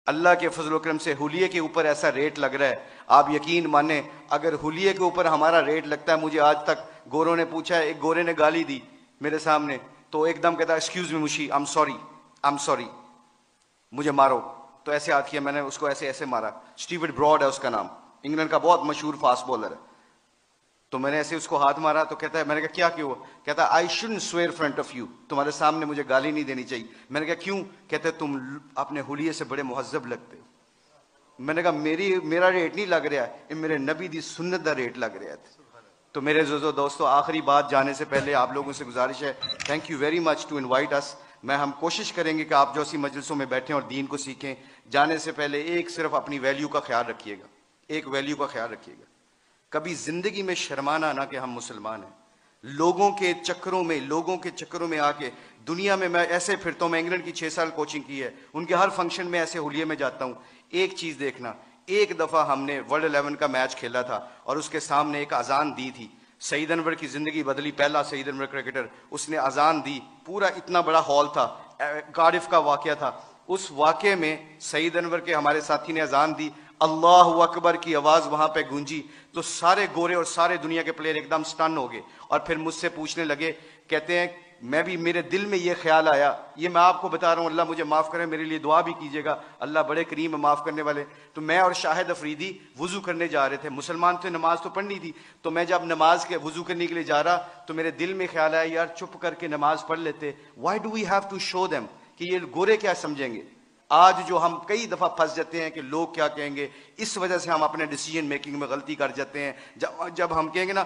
अल्लाह के फजल करम से हुलिये के ऊपर ऐसा रेट लग रहा है, आप यकीन माने अगर हुलिये के ऊपर हमारा रेट लगता है। मुझे आज तक गोरों ने पूछा, एक गोरे ने गाली दी मेरे सामने, तो एकदम कहता एक्सक्यूज मी मुशी, आई एम सॉरी, मुझे मारो। तो ऐसे हाथ किया, मैंने उसको ऐसे ऐसे मारा। स्टीवन ब्रॉड है उसका नाम, इंग्लैंड का बहुत मशहूर फास्ट बॉलर है। तो मैंने ऐसे उसको हाथ मारा, तो कहता है, मैंने कहा क्या क्यों? कहता I shouldn't swear front of you, तुम्हारे सामने मुझे गाली नहीं देनी चाहिए। मैंने कहा क्यों? कहते तुम अपने हुलिये से बड़े मुहज्जब लगते हो। मैंने कहा मेरा रेट नहीं लग रहा है, ये मेरे नबी दी सुन्नत दा रेट लग रहा है। तो मेरे दोस्तों, आखिरी बात जाने से पहले आप लोगों से गुजारिश है, thank you very much to invite us. हम कोशिश करेंगे कि आप जो सी मजलिसों में बैठें और दीन को सीखें। जाने से पहले एक सिर्फ अपनी वैल्यू का ख्याल रखिएगा, एक वैल्यू का ख्याल रखिएगा। कभी जिंदगी में शर्माना ना कि हम मुसलमान हैं। लोगों के चक्करों में आके दुनिया में मैं ऐसे फिरता हूँ। मैं इंग्लैंड की 6 साल कोचिंग की है, उनके हर फंक्शन में ऐसे हुलिये में जाता हूँ। एक चीज देखना, एक दफा हमने वर्ल्ड 11 का मैच खेला था और उसके सामने एक अजान दी थी। सईद अनवर की जिंदगी बदली, पहला सईद अनवर क्रिकेटर, उसने अजान दी। पूरा इतना बड़ा हॉल था, कार्डिफ का वाकया था। उस वाकये में सईद अनवर के हमारे साथी ने अजान दी, अल्लाह अकबर की आवाज वहां पे गूंजी। तो सारे गोरे और सारे दुनिया के प्लेयर एकदम स्टन हो गए और फिर मुझसे पूछने लगे, कहते हैं मैं भी, मेरे दिल में ये ख्याल आया, ये मैं आपको बता रहा हूँ, अल्लाह मुझे माफ करे, मेरे लिए दुआ भी कीजिएगा, अल्लाह बड़े करीम है माफ करने वाले। तो मैं और शाहिद अफरीदी वुजू करने जा रहे थे, मुसलमान थे, नमाज तो पढ़नी थी। तो मैं जब नमाज के वुजू करने के लिए जा रहा, तो मेरे दिल में ख्याल आया, यार चुप करके नमाज पढ़ लेते। Why do we have to show them कि ये गोरे क्या समझेंगे। आज जो हम कई दफा फंस जाते हैं कि लोग क्या कहेंगे, इस वजह से हम अपने डिसीजन मेकिंग में गलती कर जाते हैं। जब हम कहेंगे ना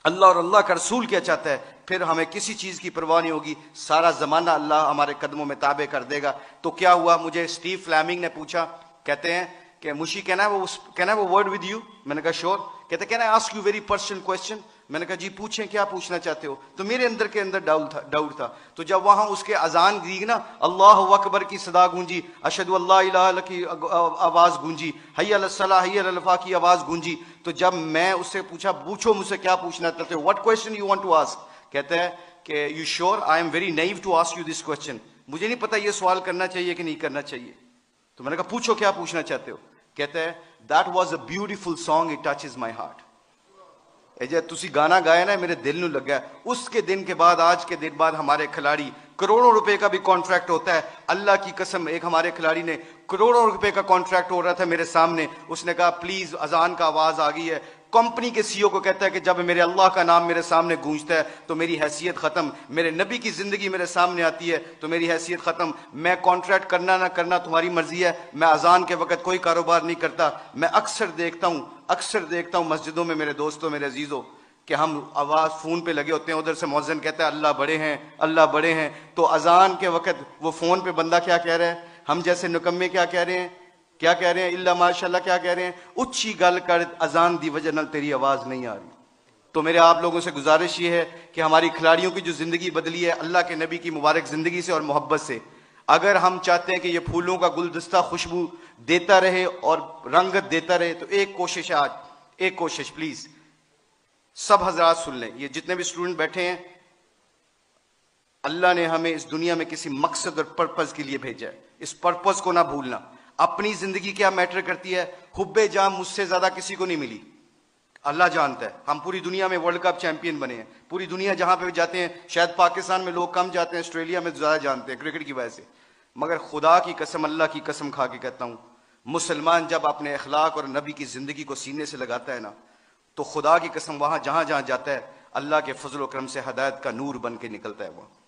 अल्लाह और अल्लाह का रसूल क्या चाहता है, फिर हमें किसी चीज की परवाह नहीं होगी, सारा जमाना अल्लाह हमारे कदमों में ताबे कर देगा। तो क्या हुआ, मुझे स्टीव फ्लेमिंग ने पूछा, कहते हैं कि मुशी कैन आई वो वर्ड विद यू? मैंने कहा श्योर। कहते can I ask you very personal question? मैंने कहा जी पूछें, क्या पूछना चाहते हो? तो मेरे अंदर के अंदर डाउट था। तो जब वहां उसके अजान दी ना, अल्लाह अकबर की सदा गूंजी, अशहदु अल्ला इलाहा इल्लल्लाह की आवाज गूंजी, हय्या अलस सलाह हय्या अलल फलाह की आवाज गूंजी। तो जब मैं उससे पूछा, पूछो मुझसे क्या पूछना चाहते हो, what question you want to ask? कहते हैं कि you sure? I am very naive to ask you this question, मुझे नहीं पता ये सवाल करना चाहिए कि नहीं करना चाहिए। तो मैंने कहा पूछो क्या पूछना चाहते हो? कहते हैं that was a beautiful song, it touches my heart. तुसी गाना गाया ना, मेरे दिल में लगा। उसके दिन के बाद, आज के दिन बाद हमारे खिलाड़ी, करोड़ों रुपए का भी कॉन्ट्रैक्ट होता है, अल्लाह की कसम। एक हमारे खिलाड़ी ने करोड़ों रुपए का कॉन्ट्रैक्ट हो रहा था मेरे सामने, उसने कहा प्लीज अजान का आवाज आ गई है। कंपनी के सीईओ को कहता है कि जब मेरे अल्लाह का नाम मेरे सामने गूंजता है तो मेरी हैसियत खत्म, मेरे नबी की जिंदगी मेरे सामने आती है तो मेरी हैसियत खत्म। मैं कॉन्ट्रैक्ट करना ना करना तुम्हारी मर्जी है, मैं अजान के वक्त कोई कारोबार नहीं करता। मैं अक्सर देखता हूं मस्जिदों में मेरे दोस्तों, मेरे अजीजों, कि हम आवाज फोन पे लगे होते हैं, उधर से मुअज्जिन कहता है अल्लाह बड़े हैं, अल्लाह बड़े हैं। तो अजान के वक्त वो फोन पे बंदा क्या कह रहा है, हम जैसे निकम्मे क्या कह रहे हैं, इल्ला माशाल्लाह क्या कह रहे हैं, उच्ची गल कर, अजान दी वजह नाल तेरी आवाज नहीं आ रही। तो मेरे आप लोगों से गुजारिश ये है कि हमारी खिलाड़ियों की जो जिंदगी बदली है अल्लाह के नबी की मुबारक जिंदगी से और मोहब्बत से, अगर हम चाहते हैं कि ये फूलों का गुलदस्ता खुशबू देता रहे और रंगत देता रहे, तो एक कोशिश है आज, एक कोशिश प्लीज सब हजरात सुन लें, ये जितने भी स्टूडेंट बैठे हैं, अल्लाह ने हमें इस दुनिया में किसी मकसद और पर्पज के लिए भेजा है। इस पर्पज को ना भूलना। अपनी जिंदगी क्या मैटर करती है, हुब्बे जान मुझसे ज्यादा किसी को नहीं मिली, अल्लाह जानता है। हम पूरी दुनिया में वर्ल्ड कप चैंपियन बने हैं, पूरी दुनिया जहां पे भी जाते हैं, शायद पाकिस्तान में लोग कम जाते हैं, ऑस्ट्रेलिया में ज्यादा जानते हैं क्रिकेट की वजह से। मगर खुदा की कसम, अल्लाह की कसम खा के कहता हूं, मुसलमान जब अपने अखलाक और नबी की जिंदगी को सीने से लगाता है ना, तो खुदा की कसम वहां जहां जहां जाता है अल्लाह के फजल करम से हदायत का नूर बन के निकलता है। वह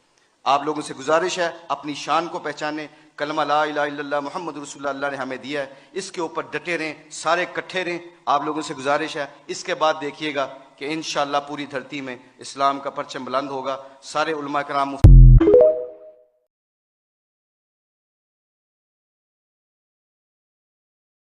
आप लोगों से गुजारिश है, अपनी शान को पहचाने। कलमा ला इलाहा इल्लल्लाह मुहम्मद रसूलुल्लाह अल्लाह ने हमें दिया है, इसके ऊपर डटे रहें, सारे इकट्ठे रहें। आप लोगों से गुजारिश है, इसके बाद देखिएगा कि इंशाअल्लाह पूरी धरती में इस्लाम का परचम बुलंद होगा। सारे उलमा कराम